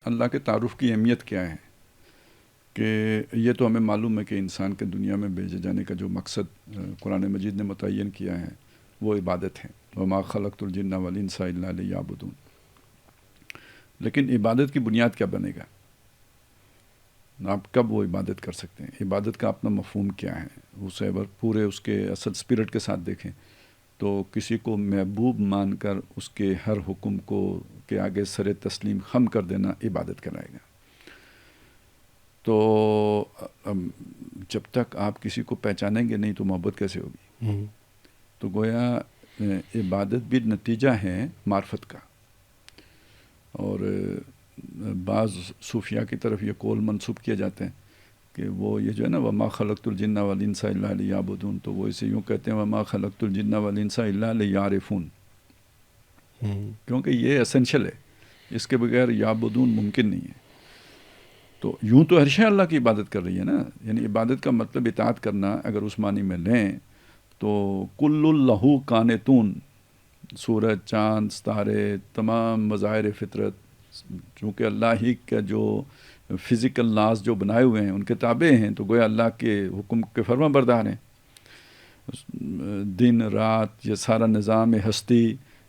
اللہ کے تعارف کی اہمیت کیا ہے کہ یہ تو ہمیں معلوم ہے کہ انسان کے دنیا میں بھیجے جانے کا جو مقصد قرآن مجید نے متعین کیا ہے وہ عبادت ہے. وما خلقت الجن والانس الا لیعبدون. لیکن عبادت کی بنیاد کیا بنے گا؟ آپ کب وہ عبادت کر سکتے ہیں؟ عبادت کا اپنا مفہوم کیا ہے؟ اسے اگر پورے اس کے اصل اسپرٹ کے ساتھ دیکھیں تو کسی کو محبوب مان کر اس کے ہر حکم کو کے آگے سر تسلیم خم کر دینا عبادت کہلائے گا. تو جب تک آپ کسی کو پہچانیں گے نہیں تو محبت کیسے ہوگی؟ تو گویا عبادت بھی نتیجہ ہے معرفت کا. اور بعض صوفیاء کی طرف یہ قول منسوب کیا جاتے ہیں کہ وہ یہ جو ہے نا وما خلقت الجن والانس الا لیعبدون، تو وہ اسے یوں کہتے ہیں وما خلقت الجن والانس الا لیعرفون، کیونکہ یہ اسینشل ہے، اس کے بغیر یعبدون ممکن نہیں ہے. تو یوں تو ہر شے اللہ کی عبادت کر رہی ہے نا، یعنی عبادت کا مطلب اطاعت کرنا اگر اس معنی میں لیں تو کل لہو قانتون، سورج، چاند، ستارے، تمام مظاہر فطرت چونکہ اللہ ہی کا جو فزیکل لاز جو بنائے ہوئے ہیں ان کے تابع ہیں، تو گویا اللہ کے حکم کے فرما بردار ہیں. دن رات یہ سارا نظام ہستی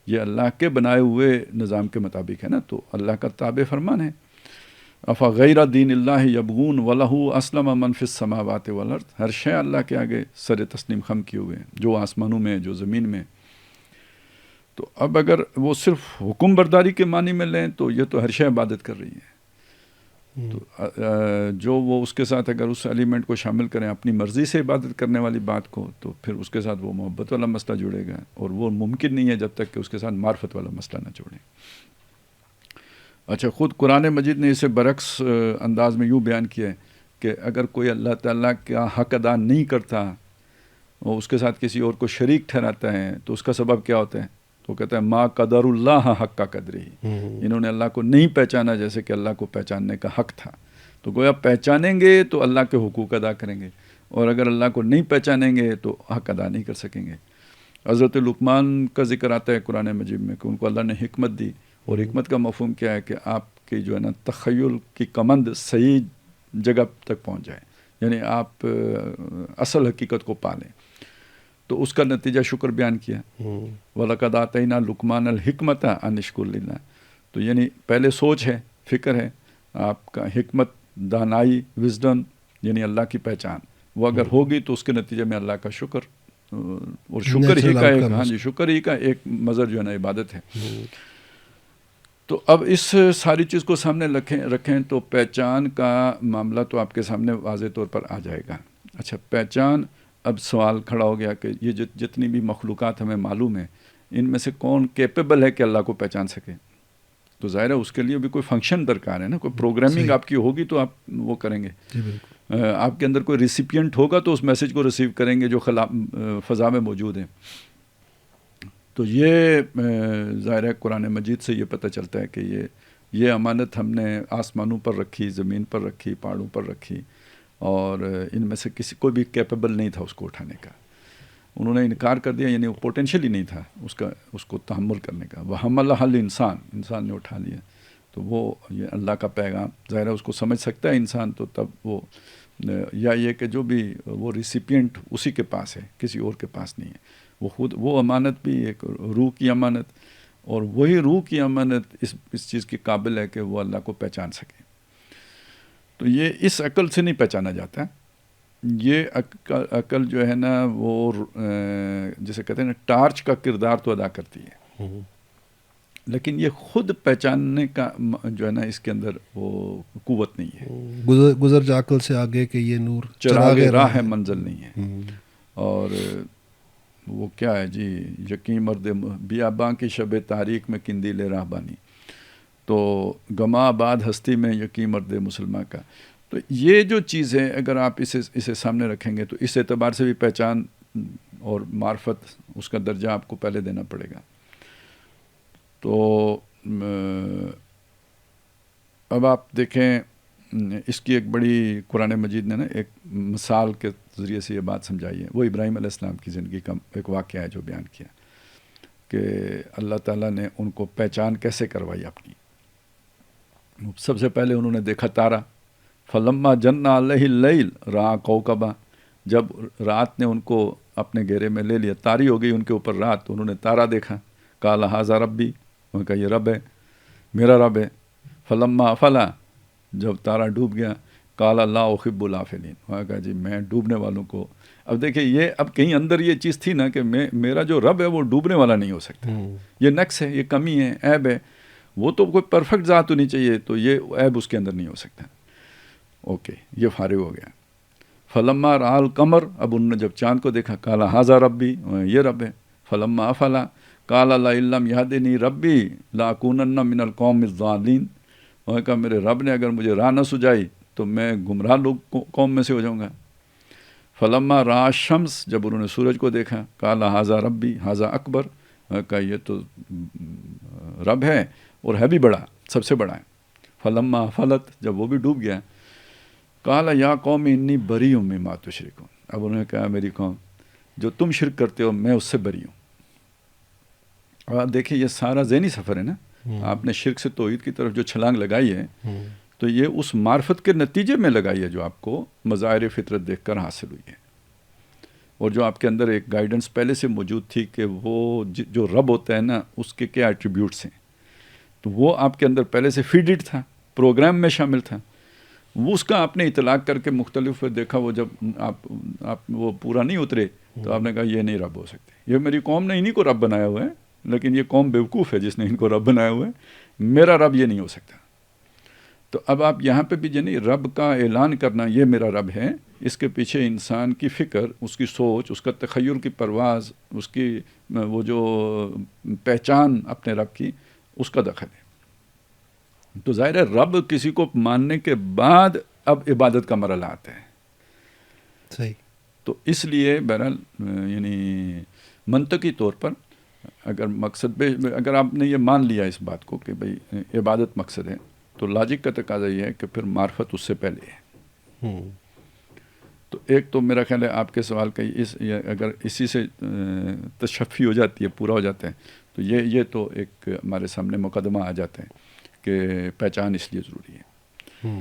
یہ اللہ کے بنائے ہوئے نظام کے مطابق ہے نا، تو اللہ کا تابع فرمان ہے. افغیر دین اللہ یبغون ولہ اسلم من فی السماوات والارض، ہر شے اللہ کے آگے سر تسلیم خم کیے ہوئے ہیں، جو آسمانوں میں جو زمین میں. تو اب اگر وہ صرف حکم برداری کے معنی میں لیں تو یہ تو ہر شے عبادت کر رہی ہے. تو جو وہ اس کے ساتھ اگر اس ایلیمنٹ کو شامل کریں اپنی مرضی سے عبادت کرنے والی بات کو، تو پھر اس کے ساتھ وہ محبت والا مسئلہ جڑے گا، اور وہ ممکن نہیں ہے جب تک کہ اس کے ساتھ معرفت والا مسئلہ نہ جوڑیں. اچھا، خود قرآن مجید نے اسے برعکس انداز میں یوں بیان کیا ہے کہ اگر کوئی اللہ تعالیٰ کا حق ادا نہیں کرتا اور اس کے ساتھ کسی اور کو شریک ٹھہراتا ہے تو اس کا سبب کیا ہوتا ہے؟ تو کہتا ہے ما قدر اللہ حق کا قدری، انہوں نے اللہ کو نہیں پہچانا جیسے کہ اللہ کو پہچاننے کا حق تھا. تو گویا پہچانیں گے تو اللہ کے حقوق ادا کریں گے، اور اگر اللہ کو نہیں پہچانیں گے تو حق ادا نہیں کر سکیں گے. حضرت لقمان کا ذکر آتا ہے قرآن مجید میں کہ ان کو اللہ نے حکمت دی، اور حکمت کا مفہوم کیا ہے کہ آپ کی جو ہے نا تخیل کی کمند صحیح جگہ تک پہنچ جائے، یعنی آپ اصل حقیقت کو پالیں. تو اس کا نتیجہ شکر بیان کیا، وَلَقَدْ آتَيْنَا لُقْمَانَ الْحِكْمَةَ أَنِ اشْكُرْ لِلَّهِ. تو یعنی پہلے سوچ ہے، فکر ہے، آپ کا حکمت، دانائی، وزڈم، یعنی اللہ کی پہچان، وہ اگر ہوگی تو اس کے نتیجے میں اللہ کا شکر، اور شکر ہی کا ایک شکر ہی کا ایک مظہر جو ہے نا عبادت ہے. تو اب اس ساری چیز کو سامنے رکھیں تو پہچان کا معاملہ تو آپ کے سامنے واضح طور پر آ جائے گا. اچھا، پہچان، اب سوال کھڑا ہو گیا کہ یہ جتنی بھی مخلوقات ہمیں معلوم ہیں ان میں سے کون کیپیبل ہے کہ اللہ کو پہچان سکے؟ تو ظاہر ہے اس کے لیے بھی کوئی فنکشن درکار ہے نا، کوئی پروگرامنگ آپ کی ہوگی تو آپ وہ کریں گے. آپ کے اندر کوئی ریسیپینٹ ہوگا تو اس میسج کو ریسیو کریں گے جو فضا میں موجود ہیں. تو یہ ظاہر ہے قرآن مجید سے یہ پتہ چلتا ہے کہ یہ امانت ہم نے آسمانوں پر رکھی، زمین پر رکھی، پہاڑوں پر رکھی، اور ان میں سے کسی کو بھی کیپیبل نہیں تھا اس کو اٹھانے کا. انہوں نے انکار کر دیا، یعنی وہ پوٹینشیل ہی نہیں تھا اس کو تحمل کرنے کا. وَحَمَلَهَا الْإِنسان نے اٹھا لیا. تو وہ یہ اللہ کا پیغام ظاہر ہے اس کو سمجھ سکتا ہے انسان، تو تب وہ یا یہ کہ جو بھی وہ ریسیپینٹ اسی کے پاس ہے، کسی اور کے پاس نہیں ہے. وہ خود وہ امانت بھی ایک روح کی امانت، اور وہی روح کی امانت اس چیز کی قابل ہے کہ وہ اللہ کو پہچان سکے. تو یہ اس عقل سے نہیں پہچانا جاتا. یہ عقل جو ہے نا وہ جسے کہتے ہیں نا ٹارچ کا کردار تو ادا کرتی ہے، لیکن یہ خود پہچاننے کا جو ہے نا اس کے اندر وہ قوت نہیں ہے. گزر جا عقل سے آگے کہ یہ نور چراغ راہ ہے، منزل نہیں ہے. اور وہ کیا ہے جی، یقین مرد بیاباں کی شب تاریک میں قندیل راہبانی، تو گما آباد ہستی میں یقین مرد مسلمہ کا. تو یہ جو چیز ہے اگر آپ اسے سامنے رکھیں گے تو اس اعتبار سے بھی پہچان اور معرفت اس کا درجہ آپ کو پہلے دینا پڑے گا. تو اب آپ دیکھیں اس کی ایک بڑی قرآن مجید نے نا ایک مثال کے ذریعے سے یہ بات سمجھائی ہے. وہ ابراہیم علیہ السلام کی زندگی کا ایک واقعہ ہے جو بیان کیا کہ اللہ تعالیٰ نے ان کو پہچان کیسے کروائی اپنی. سب سے پہلے انہوں نے دیکھا تارا، فلما جن علیہ اللیل رأى کوکبا، جب رات نے ان کو اپنے گھیرے میں لے لیا، تاری ہو گئی ان کے اوپر رات، تو انہوں نے تارا دیکھا، قال ھذا ربی، انہوں نے کہا یہ رب ہے، میرا رب ہے، فلما افلا، جب تارا ڈوب گیا، قال لا احب الافلین، انہوں نے کہا جی میں ڈوبنے والوں کو، اب دیکھیں یہ اب کہیں اندر یہ چیز تھی نا کہ میرا جو رب ہے وہ ڈوبنے والا نہیں ہو سکتا، یہ نقص ہے، یہ کمی ہے، عیب ہے، وہ تو کوئی پرفیکٹ ذات ہونی چاہیے، تو یہ عیب اس کے اندر نہیں ہو سکتا. اوکے یہ فارغ ہو گیا. فلما رأى القمر، اب انہوں نے جب چاند کو دیکھا، قال ھذا ربی، یہ رب ہے، فلما افلا قال لئن لم يهدني ربی لاکونن من القوم الضالین، انہوں نے کہا میرے رب نے اگر مجھے راہ نہ سجائی تو میں گمراہ لوگ قوم میں سے ہو جاؤں گا. فلما رأى الشمس، جب انہوں نے سورج کو دیکھا، قال ھذا ربی ھذا اکبر، انہوں نے کہا یہ تو رب ہے اور ہے بھی بڑا، سب سے بڑا ہے. فلما افلت، جب وہ بھی ڈوب گیا، قال یا قوم انی بری مما تشرکون، اب انہوں نے کہا میری قوم جو تم شرک کرتے ہو میں اس سے بری ہوں. اور آپ دیکھیں یہ سارا ذہنی سفر ہے نا، آپ نے شرک سے توحید کی طرف جو چھلانگ لگائی ہے تو یہ اس معرفت کے نتیجے میں لگائی ہے جو آپ کو مظاہر فطرت دیکھ کر حاصل ہوئی ہے، اور جو آپ کے اندر ایک گائیڈنس پہلے سے موجود تھی کہ وہ جو رب ہوتا ہے نا اس کے کیا ایٹریبیوٹس ہیں، تو وہ آپ کے اندر پہلے سے فیڈڈ تھا، پروگرام میں شامل تھا، وہ اس کا آپ نے اطلاق کر کے مختلف دیکھا، وہ جب آپ وہ پورا نہیں اترے تو آپ نے کہا یہ نہیں رب ہو سکتے، یہ میری قوم نے انہی کو رب بنایا ہوا ہے، لیکن یہ قوم بیوقوف ہے جس نے ان کو رب بنایا ہوا ہے، میرا رب یہ نہیں ہو سکتا. تو اب آپ یہاں پہ بھی یعنی رب کا اعلان کرنا یہ میرا رب ہے، اس کے پیچھے انسان کی فکر، اس کی سوچ، اس کا تخیل کی پرواز، اس کی وہ جو پہچان اپنے رب کی، اس کا دخل ہے. تو ظاہر ہے رب کسی کو ماننے کے بعد اب عبادت کا مرحلہ آتا ہے. صحیح. تو اس لیے بہرحال یعنی منطقی طور پر اگر مقصد اگر آپ نے یہ مان لیا اس بات کو کہ بھئی عبادت مقصد ہے، تو لاجک کا تقاضا یہ ہے کہ پھر معرفت اس سے پہلے ہے. تو ایک تو میرا خیال ہے آپ کے سوال کا اگر اسی سے تشفی ہو جاتی ہے، پورا ہو جاتا ہے، تو یہ تو ایک ہمارے سامنے مقدمہ آ جاتا ہے کہ پہچان اس لیے ضروری ہے.